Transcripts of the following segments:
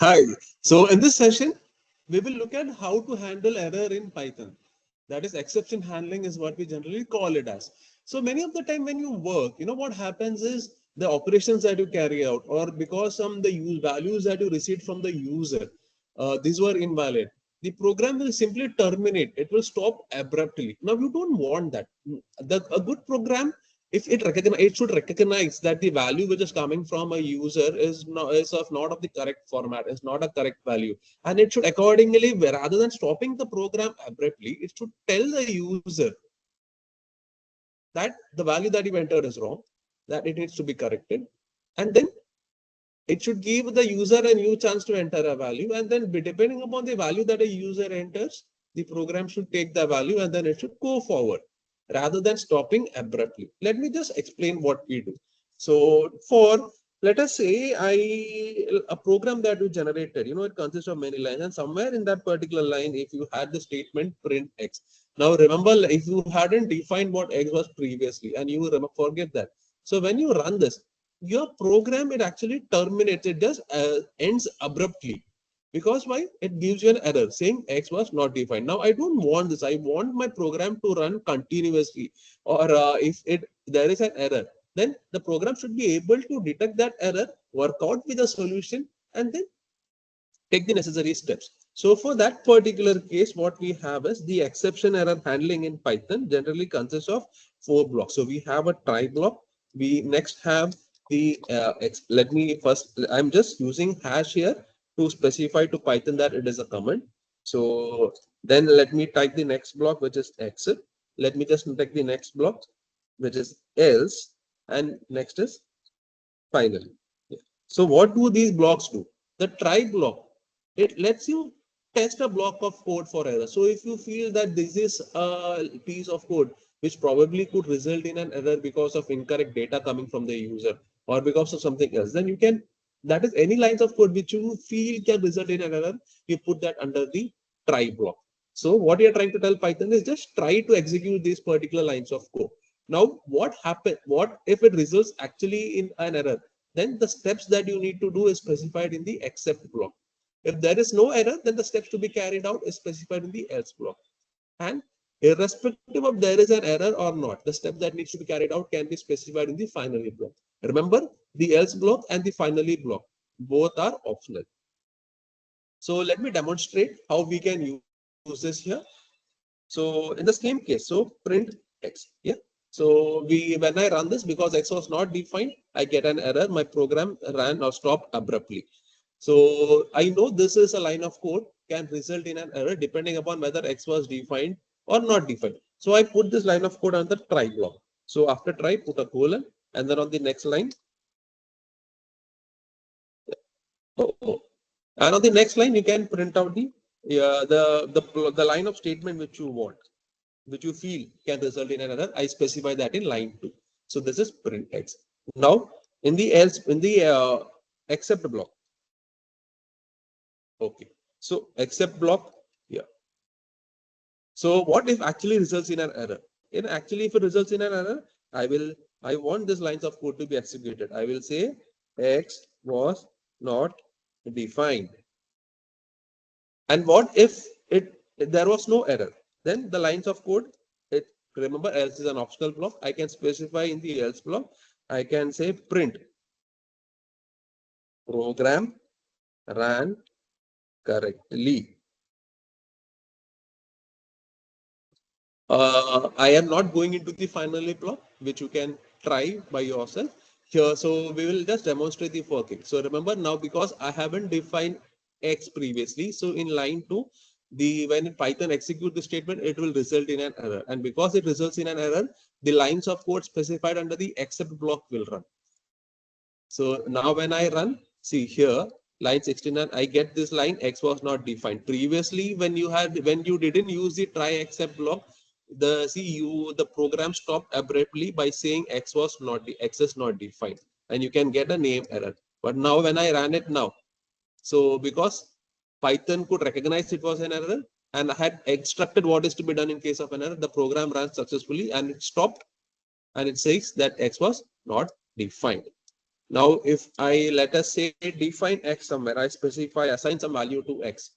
Hi. So in this session, we will look at how to handle error in Python. That is exception handling is what we generally call it as. So many of the time when you work, what happens is the operations that you carry out or because some the use values that you received from the user, these were invalid. The program will simply terminate. It will stop abruptly. Now you don't want that. A good program if it should recognize that the value which is coming from a user is not of the correct format, is not a correct value, and it should accordingly, rather than stopping the program abruptly, it should tell the user that the value that you entered is wrong, that it needs to be corrected, and then it should give the user a new chance to enter a value, and then depending upon the value that a user enters, the program should take the value and then it should go forward rather than stopping abruptly. Let me just explain what we do. So for, let us say, a program that you generated, it consists of many lines, and somewhere in that particular line, if you had the statement print x. Now remember, if you hadn't defined what x was previously and you forget that, so when you run this, your program, it actually terminates, it just ends abruptly. Because why? It gives you an error saying x was not defined. Now I don't want this. I want my program to run continuously, or if it there is an error, then the program should be able to detect that error, work out with a solution, and then take the necessary steps. So for that particular case, what we have is the exception error handling in Python generally consists of 4 blocks. So we have a try block. We next have the, let me first, I'm just using hash here to specify to Python that it is a command. So then let me type the next block, which is exit. Let me just take the next block, which is else, and next is finally. Yeah. So what do these blocks do? The try block, it lets you test a block of code for error. So if you feel that this is a piece of code which probably could result in an error because of incorrect data coming from the user or because of something else, then you can, that is any lines of code which you feel can result in an error, you put that under the try block. So what you're trying to tell Python is just try to execute these particular lines of code. Now, what happens? What if it results actually in an error? Then the steps that you need to do is specified in the except block. If there is no error, then the steps to be carried out is specified in the else block. And irrespective of there is an error or not, the step that needs to be carried out can be specified in the finally block. Remember, the else block and the finally block, both are optional. So let me demonstrate how we can use this here. So in the same case, so print x. Yeah. So when I run this, because x was not defined, I get an error. My program ran or stopped abruptly. So I know this is a line of code can result in an error depending upon whether x was defined or not defined. So I put this line of code on the try block. So after try, put a colon, and then on the next line, oh, and on the next line, you can print out the line of statement which you want, which you feel can result in an error. I specify that in line 2. So this is print x. Now in the else, in the except block. Okay. So except block. Yeah. So what if actually results in an error? In actually, if it results in an error, I want this lines of code to be executed. I will say x was not defined. And what if there was no error? Then the lines of code, it, remember else is an optional block. I can specify in the else block. I can say print program ran correctly. I am not going into the finally block, which you can try by yourself here. So we will just demonstrate the working. So remember now, because I haven't defined x previously, so in line 2, when Python execute the statement, it will result in an error. And because it results in an error, the lines of code specified under the except block will run. So now when I run, see here, line 69, I get this line x was not defined. Previously, when you didn't use the try except block, the program stopped abruptly by saying x is not defined, and you can get a name error. But now when I ran it now, so because Python could recognize it was an error and I had extracted what is to be done in case of an error, the program ran successfully and it stopped and it says that x was not defined. Now, if I, let us say, define x somewhere, I specify, assign some value to x.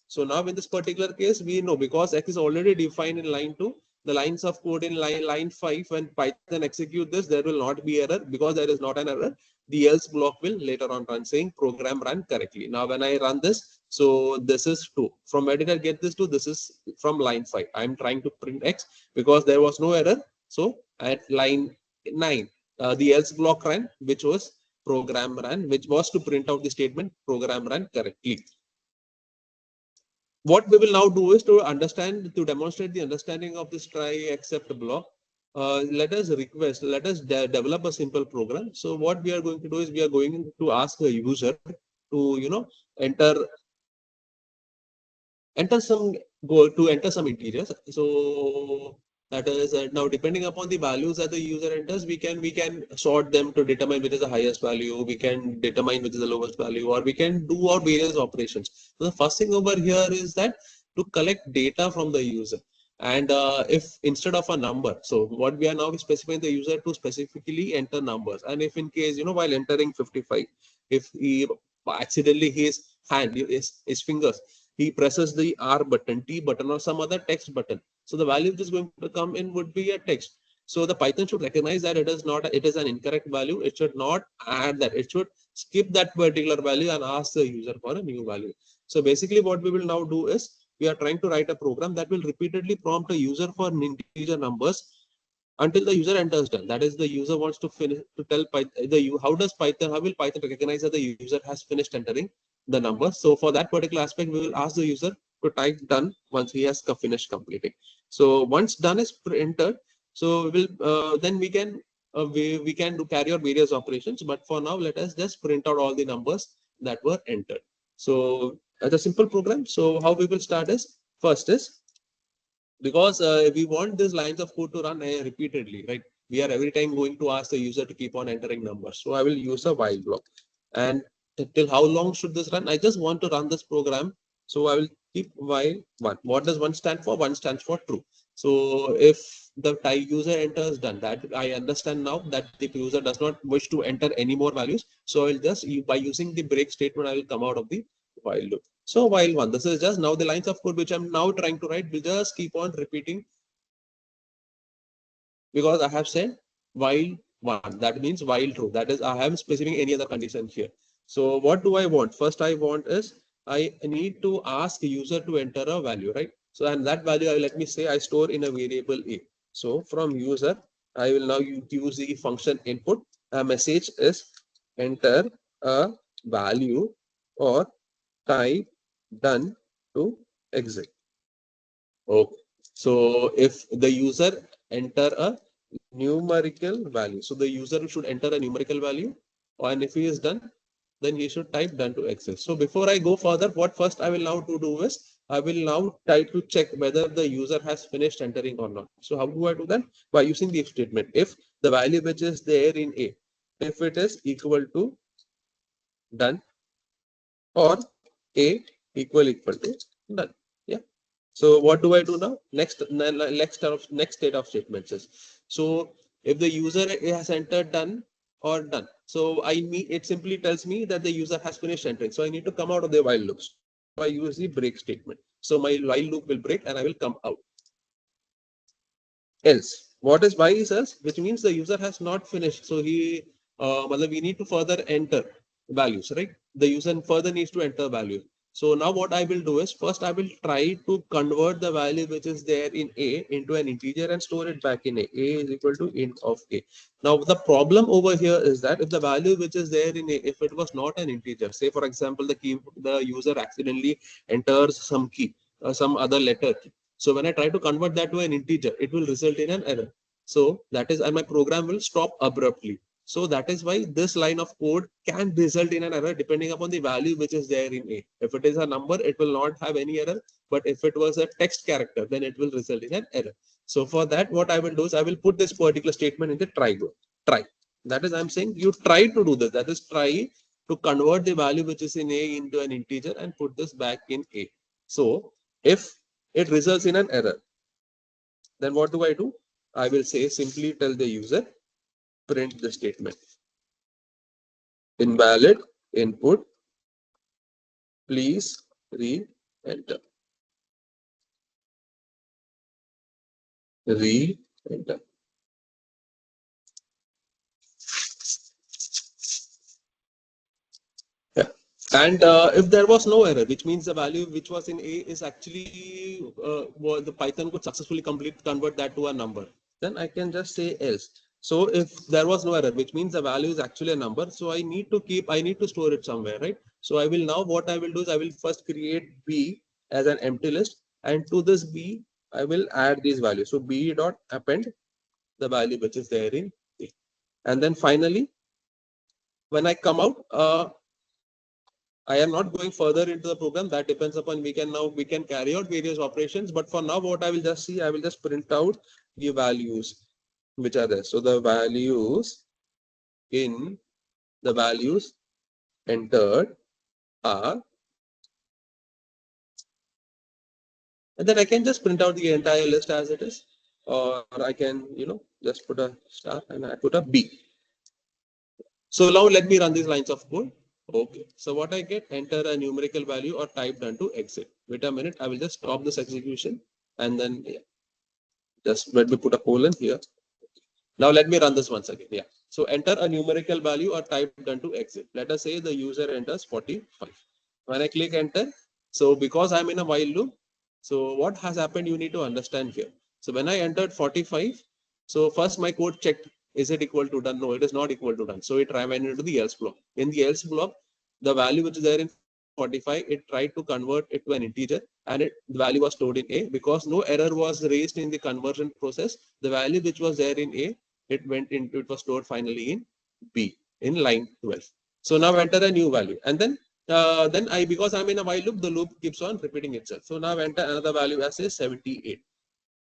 So now in this particular case, we know because x is already defined in line 2, the lines of code in line 5, when Python execute this, there will not be error. Because there is not an error, the else block will later on run saying program run correctly. Now when I run this, so this is 2. From where did I get this 2? This is from line 5. I'm trying to print x because there was no error. So at line 9, the else block ran, which was program run, which was to print out the statement program run correctly. What we will now do is to understand, to demonstrate the understanding of this try except block. Let us develop a simple program. So what we are going to do is we are going to ask the user to, enter enter some enter some integers. So that is now depending upon the values that the user enters, we can sort them to determine which is the highest value, we can determine which is the lowest value, or we can do our various operations. So the first thing over here is that to collect data from the user. And if instead of a number, so what we are now specifying the user to specifically enter numbers. And if in case, while entering 55, if he accidentally his hand, his fingers, he presses the R button, T button, or some other text button. So the value which is going to come in would be a text. So the Python should recognize that it is an incorrect value. It should not add that. It should skip that particular value and ask the user for a new value. So basically what we will now do is we are trying to write a program that will repeatedly prompt a user for integer numbers until the user enters done. That is, the user wants to finish to tell Python how will Python recognize that the user has finished entering the number. So for that particular aspect, we will ask the user to type done once he has finished completing. So once done is entered, so we will then we can carry out various operations. But for now, let us just print out all the numbers that were entered. So as a simple program, so how we will start is first is because we want these lines of code to run repeatedly, right? We are every time going to ask the user to keep on entering numbers. So I will use a while block. And till how long should this run? I just want to run this program. So I will keep while one. What does one stand for? One stands for true. So if the user enters done, that I understand now that the user does not wish to enter any more values. So I'll just, by using the break statement, I will come out of the while loop. So while one, this is just now the lines of code which I'm now trying to write will just keep on repeating because I have said while one. That means while true. That is, I haven't specifying any other condition here. So what do I want? First, I want is I need to ask the user to enter a value, right? So and that value, let me say I store in a variable A. So from user, I will now use the function input. A message is enter a value or type done to exit. Okay. So if the user enter a numerical value, so the user should enter a numerical value, and if he is done, then he should type done to exit. So before I go further, what first I will now to do is I will now try to check whether the user has finished entering or not. So how do I do that? By using the if statement. If the value which is there in A, if it is equal to done, or A equal to done. Yeah. So what do I do now? Next state of statements is, so if the user has entered done or done, so it simply tells me that the user has finished entering. So I need to come out of the while loop. So I use the break statement. So my while loop will break and I will come out. Else, what is why is else? Which means the user has not finished. So we need to further enter values, right? The user further needs to enter values. So now what I will do is first I will try to convert the value which is there in A into an integer and store it back in A. A is equal to int of A. Now the problem over here is that if the value which is there in A, if it was not an integer, say for example the user accidentally enters some key, some other letter. So when I try to convert that to an integer, it will result in an error. So that is, and my program will stop abruptly. So that is why this line of code can result in an error depending upon the value which is there in A. If it is a number, it will not have any error. But if it was a text character, then it will result in an error. So for that, what I will do is I will put this particular statement in the try group. Try. That is, I'm saying you try to do this. That is, try to convert the value which is in A into an integer and put this back in A. So if it results in an error, then what do I do? I will say simply tell the user print the statement. invalid input, please re-enter. Re-enter. Yeah. And if there was no error, which means the value which was in A is actually the Python could successfully convert that to a number, then I can just say else. So if there was no error, which means the value is actually a number, so I need to store it somewhere, right? So I will now, what I will do is I will first create B as an empty list, and to this B, I will add these values. So B dot append the value which is there in B. And then finally, when I come out, I am not going further into the program. That depends upon we can carry out various operations. But for now, what I will just see, I will just print out the values which are there. So the values entered are, and then I can just print out the entire list as it is, or I can just put a star and I put a B. So now let me run these lines of code. Okay, so what I get, enter a numerical value or type done to exit. Wait a minute, I will just stop this execution and then just let me put a colon here. Now let me run this once again. Yeah. So enter a numerical value or type done to exit. Let us say the user enters 45. When I click enter, so because I'm in a while loop, so what has happened, you need to understand here. So when I entered 45, so first my code checked, is it equal to done? No, it is not equal to done. So it went into the else block. In the else block, the value which is there in 45, it tried to convert it to an integer, and the value was stored in A. Because no error was raised in the conversion process, the value which was there in A, it was stored finally in B in line 12. So now enter a new value, and then because I'm in a while loop, the loop keeps on repeating itself. So now enter another value as a 78.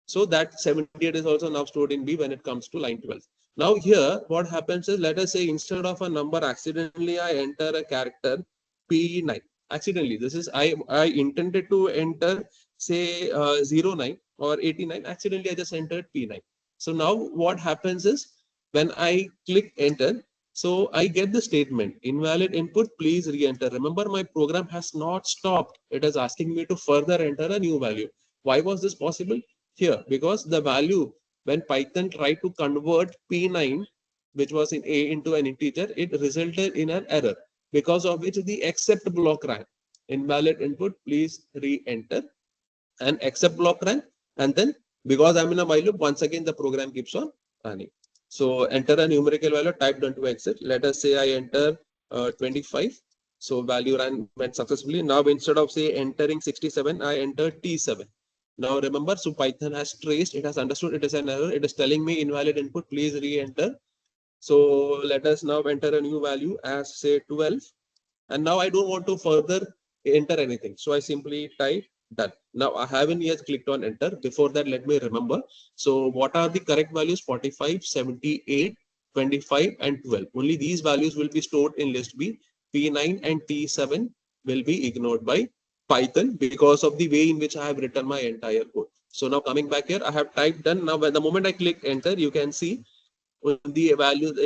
So that 78 is also now stored in B when it comes to line 12. Now here, what happens is, let us say instead of a number, accidentally I enter a character P9. Accidentally, this is I intended to enter say 09 or 89. Accidentally, I just entered P9. So now what happens is, when I click enter, so I get the statement, invalid input, please re-enter. Remember, my program has not stopped. It is asking me to further enter a new value. Why was this possible? Here, because the value, when Python tried to convert P9, which was in A, into an integer, it resulted in an error, because of which the except block ran. Invalid input, please re-enter. And except block ran, and then because I'm in a while loop, once again the program keeps on running. So enter a numerical value, type done to exit. Let us say I enter 25. So value went successfully. Now instead of say entering 67, I enter T7. Now remember, so Python has traced, it has understood it is an error. It is telling me invalid input, please re-enter. So let us now enter a new value as say 12. And now I don't want to further enter anything. So I simply type done. Now I haven't yet clicked on enter. Before that, let me remember. So what are the correct values? 45, 78, 25, and 12. Only these values will be stored in list B. P9 and T7 will be ignored by Python because of the way in which I have written my entire code. So now coming back here, I have typed done. Now, when the moment I click enter, you can see the values.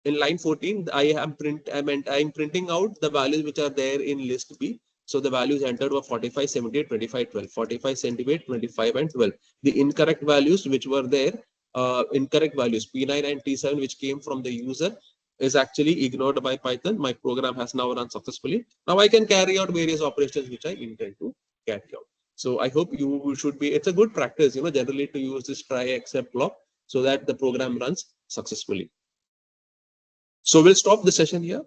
In line 14, I'm printing out the values which are there in list B. So the values entered were 45, 78, 25, 12, 45, 78, 25, and 12. The incorrect values which were there, incorrect values P9 and T7, which came from the user, is actually ignored by Python. My program has now run successfully. Now I can carry out various operations which I intend to carry out. So I hope you should be, it's a good practice, generally to use this try except block so that the program runs successfully. So we'll stop the session here.